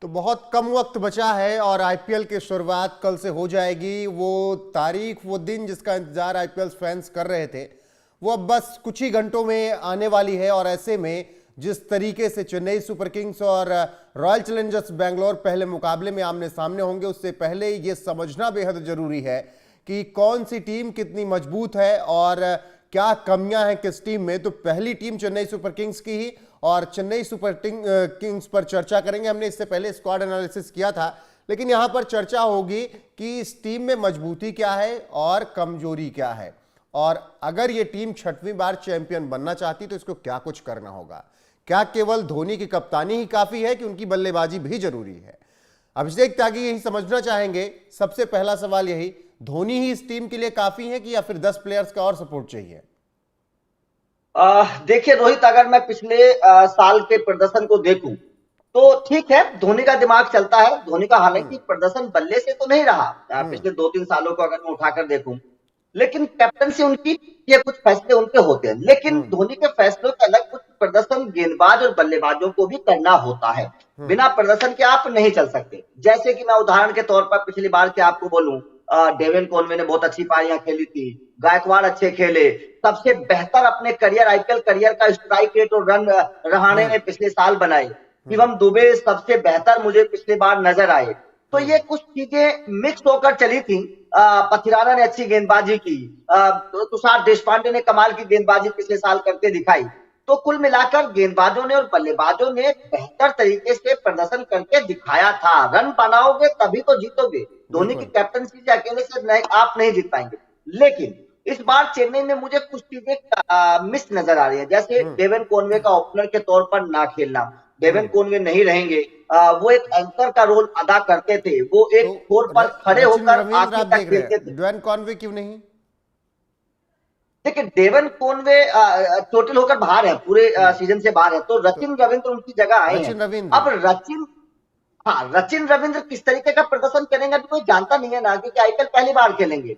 तो बहुत कम वक्त बचा है और आईपीएल की शुरुआत कल से हो जाएगी। वो तारीख, वो दिन जिसका इंतजार आईपीएल फैंस कर रहे थे, वो अब बस कुछ ही घंटों में आने वाली है। और ऐसे में जिस तरीके से चेन्नई सुपर किंग्स और रॉयल चैलेंजर्स बेंगलोर पहले मुकाबले में आमने सामने होंगे, उससे पहले ये समझना बेहद जरूरी है कि कौन सी टीम कितनी मजबूत है और क्या कमियां हैं किस टीम में। तो पहली टीम चेन्नई सुपर किंग्स की ही, और चेन्नई सुपर किंग्स पर चर्चा करेंगे। हमने इससे पहले स्क्वाड एनालिसिस किया था, लेकिन यहां पर चर्चा होगी कि इस टीम में मजबूती क्या है और कमजोरी क्या है, और अगर ये टीम छठवीं बार चैंपियन बनना चाहती तो इसको क्या कुछ करना होगा। क्या केवल धोनी की कप्तानी ही काफी है कि उनकी बल्लेबाजी भी जरूरी है। अभिषेक त्यागी यही समझना चाहेंगे। सबसे पहला सवाल यही, धोनी ही इस टीम के लिए काफी है कि या फिर 10 प्लेयर्स का और सपोर्ट चाहिए? देखिए रोहित, अगर मैं पिछले साल के प्रदर्शन को देखूं तो ठीक है, धोनी का दिमाग चलता है। धोनी का हालांकि प्रदर्शन बल्ले से तो नहीं रहा पिछले 2-3 सालों को अगर मैं उठाकर देखूं, लेकिन कैप्टनसी उनकी, ये कुछ फैसले उनके होते हैं। लेकिन धोनी के फैसलों के अलग कुछ प्रदर्शन गेंदबाज और बल्लेबाजों को भी करना होता है। बिना प्रदर्शन के आप नहीं चल सकते। जैसे कि मैं उदाहरण के तौर पर पिछली बार के आपको बोलूं, डेविन कॉनवे ने बहुत अच्छी पारियां खेली थी, गायकवाड़ अच्छे खेले, सबसे बेहतर अपने करियर, आईपीएल करियर का स्ट्राइक रेट और रन रहाणे ने पिछले साल बनाए। शिवम दुबे सबसे बेहतर मुझे पिछले बार नजर आए। तो ये कुछ चीजें मिक्स होकर चली थी। पथिराना ने अच्छी गेंदबाजी की, तुषार देशपांडे ने कमाल की गेंदबाजी पिछले साल करके दिखाई। तो कुल मिलाकर गेंदबाजों ने और बल्लेबाजों ने बेहतर तरीके से प्रदर्शन करके दिखाया था। रन बनाओगे तभी तो जीतोगे। धोनी की कैप्टनसी से अकेले से नहीं, आप नहीं जीत पाएंगे। लेकिन इस बार चेन्नई में मुझे कुछ चीजें मिस नजर आ रही है। जैसे डेविन कॉनवे का ओपनर के तौर पर ना खेलना, डेविन कॉनवे नहीं रहेंगे। वो एक एंकर का रोल अदा करते थे, वो एक तो छोर पर खड़े होकर आखिर तक खेलते थे। डेविन कॉनवे क्यों नहीं? देखिए डेविन कॉनवे चोटिल होकर बाहर है, पूरे सीजन से बाहर है, तो रचिन रविंद्र उनकी जगह आए हैं। सचिन रविंद्र, अब रचिन रविंद्र किस तरीके का प्रदर्शन करेंगे अभी कोई जानता नहीं है ना, क्योंकि आईपीएल पहली बार खेलेंगे।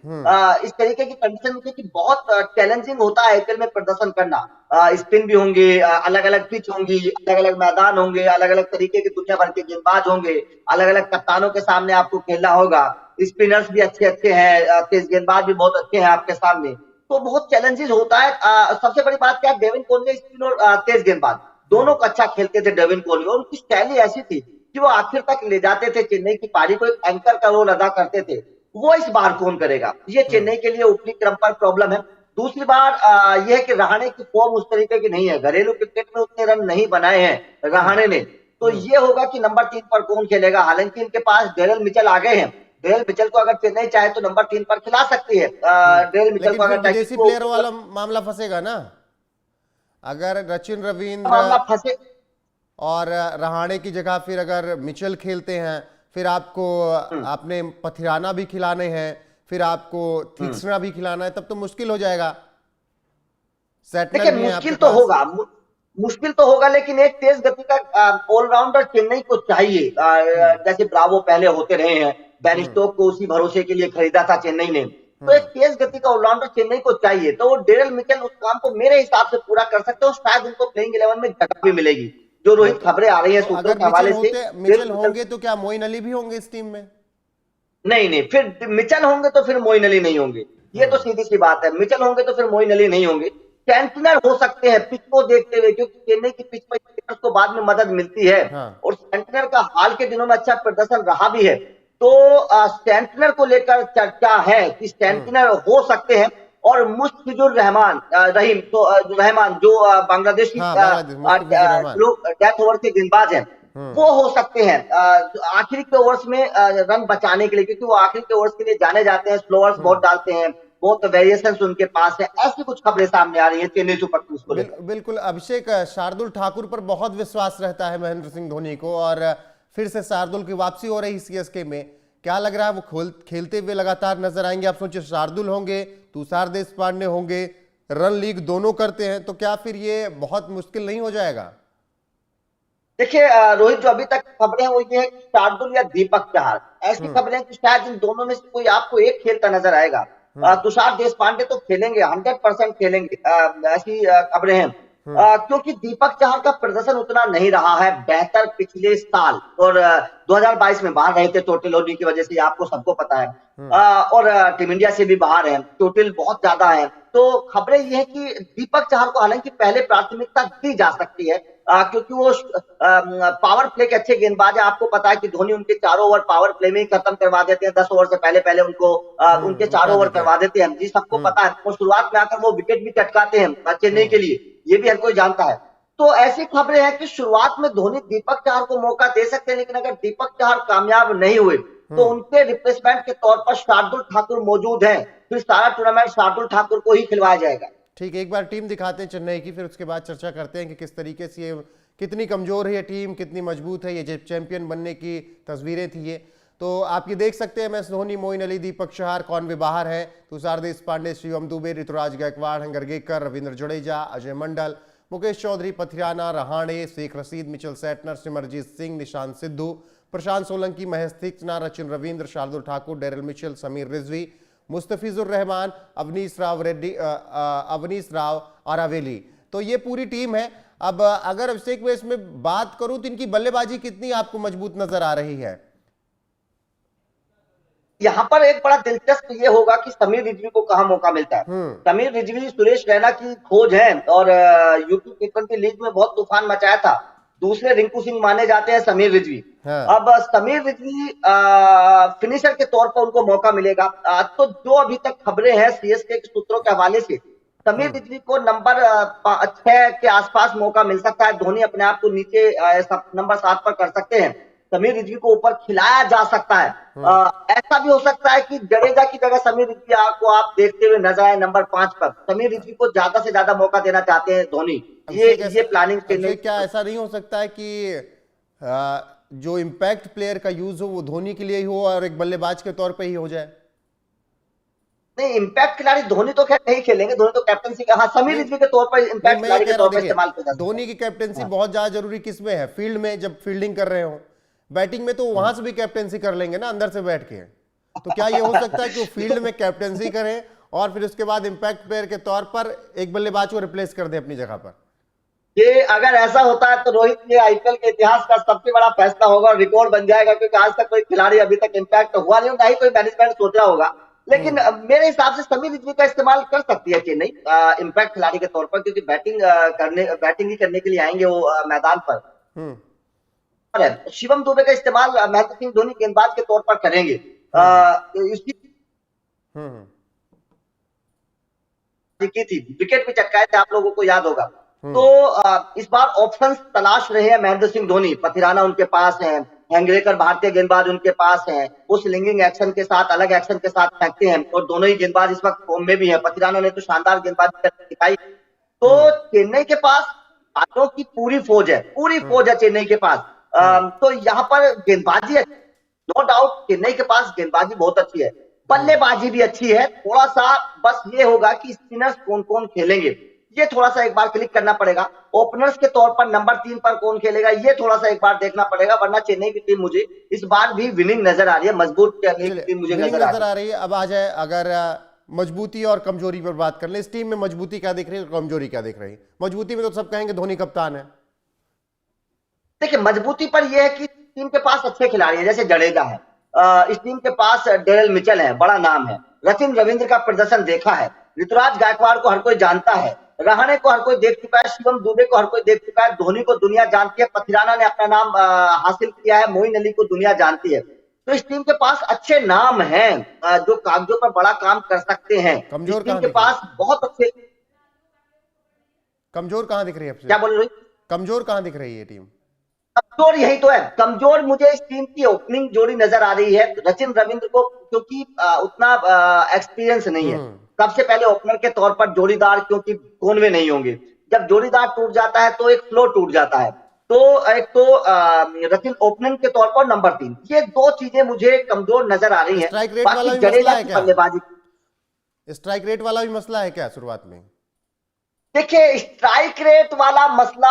इस तरीके की कंडीशन में, क्योंकि बहुत चैलेंजिंग होता है आईपीएल में प्रदर्शन करना। स्पिन भी होंगे, अलग अलग पिच होंगी, अलग अलग मैदान होंगे, अलग अलग तरीके के दुनिया भर के गेंदबाज होंगे, अलग अलग कप्तानों के सामने आपको खेलना होगा। स्पिनर्स भी अच्छे अच्छे हैं, तेज गेंदबाज भी बहुत अच्छे हैं आपके सामने। तो बहुत चैलेंजेस होता है। सबसे बड़ी बात क्या है, डेविन कॉनवे स्पिन और तेज गेंदबाज दोनों को अच्छा खेलते थे। डेविन कॉनवे, उनकी शैली ऐसी थी कि वो आखिर तक ले जाते थे चेन्नई की पारी को, एक एंकर का रोल अदा करते थे। वो इस बार कौन करेगा, ये चेन्नई के लिए ओपनिंग क्रम पर प्रॉब्लम है। दूसरी बार यह है कि रहाणे की फॉर्म उस तरीके की नहीं है, घरेलू क्रिकेट में उतने रन नहीं बनाए हैं रहाणे ने। तो ये होगा कि नंबर 3 पर कौन खेलेगा। हालांकि इनके पास डेरेल मिचेल आ गए हैं। डेरेल मिचेल को अगर चेन्नई चाहे तो नंबर 3 पर खिला सकती है। डेरेल मिचेल को अगर विदेशी प्लेयर वाला मामला फंसेगा ना, अगर रचिन रविंद्र मामला फंसे और रहाणे की जगह फिर अगर मिचेल खेलते हैं, फिर आपको आपने पथिराना भी खिलाने हैं, फिर आपको तीक्ष्णा भी खिलाना है, तब तो मुश्किल हो जाएगा। देखिए मुश्किल तो होगा, लेकिन एक तेज गति का ऑलराउंडर चेन्नई को चाहिए। जैसे ब्रावो पहले होते रहे हैं, बेन स्टोक को उसी भरोसे के लिए खरीदा था चेन्नई ने। तो एक तेज गति का ऑलराउंडर चेन्नई को चाहिए, तो वो डेरेल मिचेल उस काम को मेरे हिसाब से पूरा कर सकते हो। शायद उनको प्लेइंग 11 में जगह भी मिलेगी, जो रोहित खबरें आ रही है सूत्रों के हवाले से। मिचेल होंगे तो क्या मोइन अली भी होंगे इस टीम में? नहीं, फिर मिचेल होंगे तो फिर मोइन अली नहीं होंगे, ये तो सीधी सी बात है। मिचेल होंगे तो फिर मोइन अली नहीं होंगे। सेंटनर हो सकते हैं पिच को देखते हुए, क्योंकि चेन्नई की पिच पर को बाद में मदद मिलती है। और सेंटनर का हाल के दिनों में अच्छा प्रदर्शन रहा भी है। तो सेंटनर को लेकर चर्चा है कि सेंटनर हो सकते हैं। और मुस्तफिजुर रहमान रहीम, तो रहमान जो बांग्लादेशी डेथ ओवर के गेंदबाज हैं, वो हो सकते हैं आखिरी के ओवर्स में रन बचाने के लिए, क्योंकि वो आखिरी के ओवर्स के लिए जाने जाते हैं, स्लोअर्स बहुत डालते हैं, बहुत वेरिएशंस उनके पास है। ऐसी कुछ खबरें सामने आ रही है चेन्नई सुपर किंग्स को लेकर। बिल्कुल अभिषेक, शार्दुल ठाकुर पर बहुत विश्वास रहता है महेंद्र सिंह धोनी को, और फिर से शार्दुल की वापसी हो रही सीएसके में। क्या लग रहा है, वो खेलते हुए लगातार नजर आएंगे? आप सोचिए, शार्दुल होंगे, तुषार देशपांडे होंगे, रन लीग दोनों करते हैं, तो क्या फिर ये बहुत मुश्किल नहीं हो जाएगा? देखिए रोहित, जो अभी तक खबरें वो ये है कि शार्दुल या दीपक चहर, ऐसी खबरें कि शायद इन दोनों में से कोई आपको एक खेलता नजर आएगा। तुषार देशपांडे तो खेलेंगे, 100% खेलेंगे, ऐसी खबरें हैं। क्योंकि दीपक चहर का प्रदर्शन उतना नहीं रहा है बेहतर पिछले साल, और 2022 में बाहर रहे थे चोटिल होने की वजह से, आपको सबको पता है। और टीम इंडिया से भी बाहर है, चोटिल बहुत ज्यादा है। तो खबरें ये है कि दीपक चहर को हालांकि पहले प्राथमिकता दी जा सकती है, क्योंकि वो पावर प्ले के अच्छे गेंदबाज है। आपको पता है कि धोनी उनके चारों ओवर पावर प्ले में ही खत्म करवा देते हैं, 10 ओवर से पहले पहले उनको उनके चारों ओवर करवा देते हैं जी, सबको पता है। और शुरुआत में आकर वो विकेट भी टटकाते हैं चेन्नई के लिए, ये भी हर कोई जानता है। तो ऐसी खबरें हैं कि शुरुआत में धोनी दीपक चहर को मौका दे सकते हैं, लेकिन अगर दीपक चहर कामयाब नहीं हुए तो उनके रिप्लेसमेंट के तौर पर शार्दुल ठाकुर मौजूद हैं, फिर सारा टूर्नामेंट शार्दुल ठाकुर को ही खिलवाया जाएगा। ठीक है, एक बार टीम दिखाते हैं चेन्नई की, फिर उसके बाद चर्चा करते हैं कि किस तरीके से ये कितनी कमजोर है ये टीम, कितनी मजबूत है ये, जब चैंपियन बनने की तस्वीरें थी ये। तो आप ये देख सकते हैं MS धोनी, मोइन अली, दीपक चहर, कॉनवे बाहर है, तुषार देशपांडे, शिवम दुबे, ऋतुराज गायकवाड़, हंगरगेकर, रविंद्र जडेजा, अजय मंडल, मुकेश चौधरी, पथिराना, रहाणे, शेख रशीद, मिचेल सेटनर, सिमरजीत सिंह, निशांत सिद्धू, प्रशांत सोलंकी, महेश तीक्ष्णा, रचिन रविंद्र, शार्दुल ठाकुर, डेरिल मिचेल, समीर रिजवी, मुस्तफिजुर रहमान, अवनीश राव रेड्डी, अवनीश राव आरावेली। तो ये पूरी टीम है। अब अगर अभिषेक मैं इसमें बात करूं तो इनकी बल्लेबाजी कितनी आपको मजबूत नजर आ रही है? यहाँ पर एक बड़ा दिलचस्प ये होगा कि समीर रिजवी को कहाँ मौका मिलता है। समीर रिजवी सुरेश रैना की खोज है, और यूपी T20 लीग में बहुत तूफान मचाया था। दूसरे रिंकू सिंह माने जाते हैं समीर रिजवी। अब समीर रिजवी फिनिशर के तौर पर उनको मौका मिलेगा। तो जो अभी तक खबरें हैं CSK के सूत्रों के हवाले से, समीर रिजवी को नंबर 6 के आसपास मौका मिल सकता है। धोनी अपने आप को नीचे नंबर 7 पर कर सकते हैं, समीर रिजवी को ऊपर खिलाया जा सकता है। ऐसा भी हो सकता है कि जडेजा की जगह समीर रिजवी को आप देखते हुए नजर आए नंबर 5 पर। समीर रिजवी को ज्यादा से ज्यादा मौका देना चाहते हैं धोनी, ये प्लानिंग के लिए। क्या ऐसा नहीं हो सकता है कि जो इम्पैक्ट प्लेयर का यूज हो वो धोनी के लिए ही हो और एक बल्लेबाज के तौर पर ही हो जाए? नहीं, इम्पैक्ट खिलाड़ी धोनी तो खैर नहीं खेलेंगे, धोनी तो कैप्टनसी का, हाँ समीर रिजवी के तौर पर इम्पैक्ट खिलाड़ी के तौर पर इस्तेमाल किया जाता है। धोनी की कैप्टनसी बहुत ज्यादा जरूरी किसमें है? फील्ड में, जब फील्डिंग कर रहे हो। बैटिंग में तो वहां से भी कैप्टनसी कर लेंगे ना, अंदर से बैठ के। तो क्या ये हो सकता है कि वो फील्ड में कैप्टनसी करें और फिर उसके बाद इंपैक्ट प्लेयर के तौर पर एक बल्लेबाज को रिप्लेस कर दे अपनी जगह पर? ये अगर ऐसा होता है तो रोहित, ये IPL के इतिहास का सबसे बड़ा फैसला होगा और रिकॉर्ड बन जाएगा, क्योंकि आज तक कोई खिलाड़ी अभी तक इम्पैक्ट हुआ नहीं, ना ही कोई मैनेजमेंट सोच रहा होगा। लेकिन मेरे हिसाब से समीर रिजवी का इस्तेमाल कर सकती है चेन्नई इम्पैक्ट खिलाड़ी के तौर पर, क्योंकि बैटिंग ही करने के लिए आएंगे वो मैदान पर। शिवम दुबे का इस्तेमाल महेंद्र सिंह धोनी गेंदबाज के तौर पर करेंगे। इसकी की थी, विकेट भी चटकाए थे, आप लोगों को याद होगा। तो इस बार ऑप्शंस तलाश रहे हैं महेंद्र सिंह धोनी। पथिराना उनके पास है, हेंगरेकर भारतीय गेंदबाज उनके पास है, वो स्लिंगिंग एक्शन के साथ, अलग एक्शन के साथ फेंकते हैं, और दोनों ही गेंदबाज इस वक्त फॉर्म में भी है। पथिराना ने तो शानदार गेंदबाजी दिखाई। तो चेन्नई के पास बालों की पूरी फौज है चेन्नई के पास। तो यहाँ पर गेंदबाजी नो डाउट चेन्नई के पास गेंदबाजी बहुत अच्छी है, बल्लेबाजी भी अच्छी है। थोड़ा सा बस ये होगा कि स्पिनर्स कौन कौन खेलेंगे, ये थोड़ा सा एक बार क्लिक करना पड़ेगा। ओपनर्स के तौर पर नंबर 3 पर कौन खेलेगा, ये थोड़ा सा एक बार देखना पड़ेगा, वरना चेन्नई की टीम मुझे इस बार भी विनिंग नजर आ रही है, मजबूत टीम मुझे नजर आ रही है। अब आ जाए अगर मजबूती और कमजोरी पर बात कर ले, इस टीम में मजबूती क्या दिख रही है और कमजोरी क्या दिख रही है? मजबूती में तो सब कहेंगे धोनी कप्तान है। देखिए, मजबूती पर यह है कि टीम के पास अच्छे खिलाड़ी हैं, जैसे जडेजा है, इस टीम के पास डेरिल मिचेल है, बड़ा नाम है। रचिन रविंद्र का प्रदर्शन देखा है, ऋतुराज गायकवाड़ को हर कोई जानता है, रहाणे को हर कोई देख चुका है, शिवम दुबे को हर कोई देख चुका है, धोनी को दुनिया जानती है, पथिराना ने अपना नाम हासिल किया है, मोइन अली को दुनिया जानती है। तो इस टीम के पास अच्छे नाम हैं जो कागजों पर बड़ा काम कर सकते हैं। कमजोर टीम के पास बहुत अच्छे, कमजोर कहां दिख रही है? क्या बोल रही, कमजोर कहां दिख रही है टीम? कमजोर यही तो है, कमजोर मुझे इस टीम की ओपनिंग जोड़ी नजर आ रही है। रचिन रविंद्र को क्योंकि उतना एक्सपीरियंस नहीं है, सबसे पहले ओपनर के तौर पर जोड़ीदार, क्योंकि कॉनवे नहीं होंगे, जब जोड़ीदार टूट जाता है तो एक फ्लो टूट जाता है। तो एक तो रचिन ओपनिंग के तौर पर नंबर 3, ये दो चीजें मुझे कमजोर नजर आ रही है। बाकी जडेजा की बल्लेबाजी, स्ट्राइक रेट वाला भी मसला है क्या शुरुआत में? देखिए, स्ट्राइक रेट वाला मसला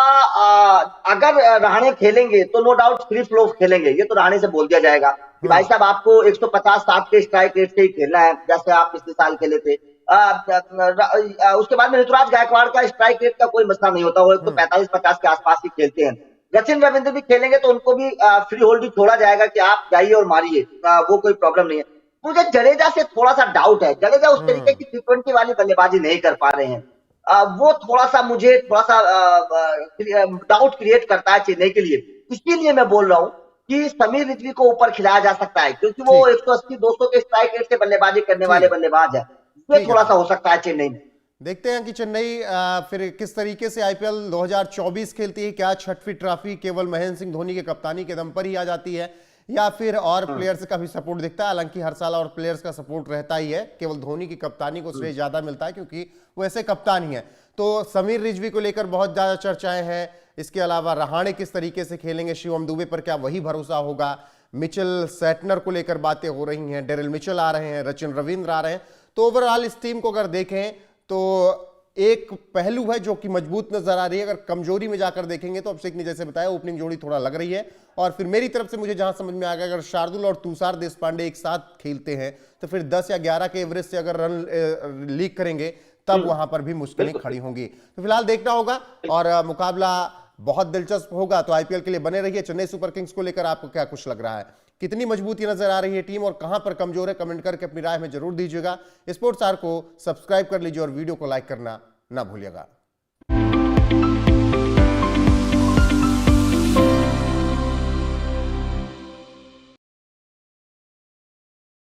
अगर रहाणे खेलेंगे तो नो डाउट फ्री फ्लो खेलेंगे, ये तो रहाणे से बोल दिया जाएगा कि भाई साहब आपको 150-60 के स्ट्राइक रेट से ही खेलना है, जैसे आप पिछले साल खेले थे। उसके बाद में ऋतुराज गायकवाड़ का स्ट्राइक रेट का कोई मसला नहीं होता, वो एक तो 45-50 के आसपास ही खेलते हैं। सचिन रविंद्र भी खेलेंगे तो उनको भी फ्री होल्ड ही छोड़ा जाएगा कि आप जाइए और मारिए, वो कोई प्रॉब्लम नहीं है। मुझे जडेजा से थोड़ा सा डाउट है, जडेजा उस तरीके की टी20 वाली बल्लेबाजी नहीं कर पा रहे हैं। वो थोड़ा सा मुझे थोड़ा सा डाउट क्रिएट करता है चेन्नई के लिए। इसीलिए मैं बोल रहा हूं कि समीर रिजवी को ऊपर खिलाया जा सकता है, क्योंकि वो ठीक 180-200 के स्ट्राइक रेट से बल्लेबाजी करने वाले ठीक है बल्लेबाज है। ये ठीक है थोड़ा सा भाई। हो सकता है चेन्नई में। देखते हैं कि चेन्नई फिर किस तरीके से आईपीएल 2024 खेलती है। क्या छठवीं ट्रॉफी केवल महेंद्र सिंह धोनी के कप्तानी के दम पर ही आ जाती है, या फिर और प्लेयर्स का भी सपोर्ट दिखता है? हालांकि हर साल और प्लेयर्स का सपोर्ट रहता ही है, केवल धोनी की कप्तानी को श्रेय ज्यादा मिलता है क्योंकि वो ऐसे कप्तान ही है। तो समीर रिजवी को लेकर बहुत ज्यादा चर्चाएं हैं। इसके अलावा रहाणे किस तरीके से खेलेंगे, शिवम दुबे पर क्या वही भरोसा होगा, मिचेल सैटनर को लेकर बातें हो रही हैं, डेरिल मिचेल आ रहे हैं, रचिन रविंद्र आ रहे हैं। तो ओवरऑल इस टीम को अगर देखें तो एक पहलू है जो कि मजबूत नजर आ रही है। अगर कमजोरी में जाकर देखेंगे तो अभिषेक ने जैसे बताया ओपनिंग जोड़ी थोड़ा लग रही है। और फिर मेरी तरफ से मुझे जहां समझ में आ गया, अगर शार्दुल और तुषार देशपांडे एक साथ खेलते हैं तो फिर 10 या 11 के एवरेज से अगर रन लीक करेंगे तब वहां पर भी मुश्किलें खड़ी होंगी। तो फिलहाल देखना होगा और मुकाबला बहुत दिलचस्प होगा। तो आईपीएल के लिए बने रहिए। चेन्नई सुपर किंग्स को लेकर आपको क्या कुछ लग रहा है, कितनी मजबूती नजर आ रही है टीम और कहां पर कमजोर है, कमेंट करके अपनी राय में जरूर दीजिएगा। स्पोर्ट्स आर को सब्सक्राइब कर लीजिए और वीडियो को लाइक करना ना भूलिएगा।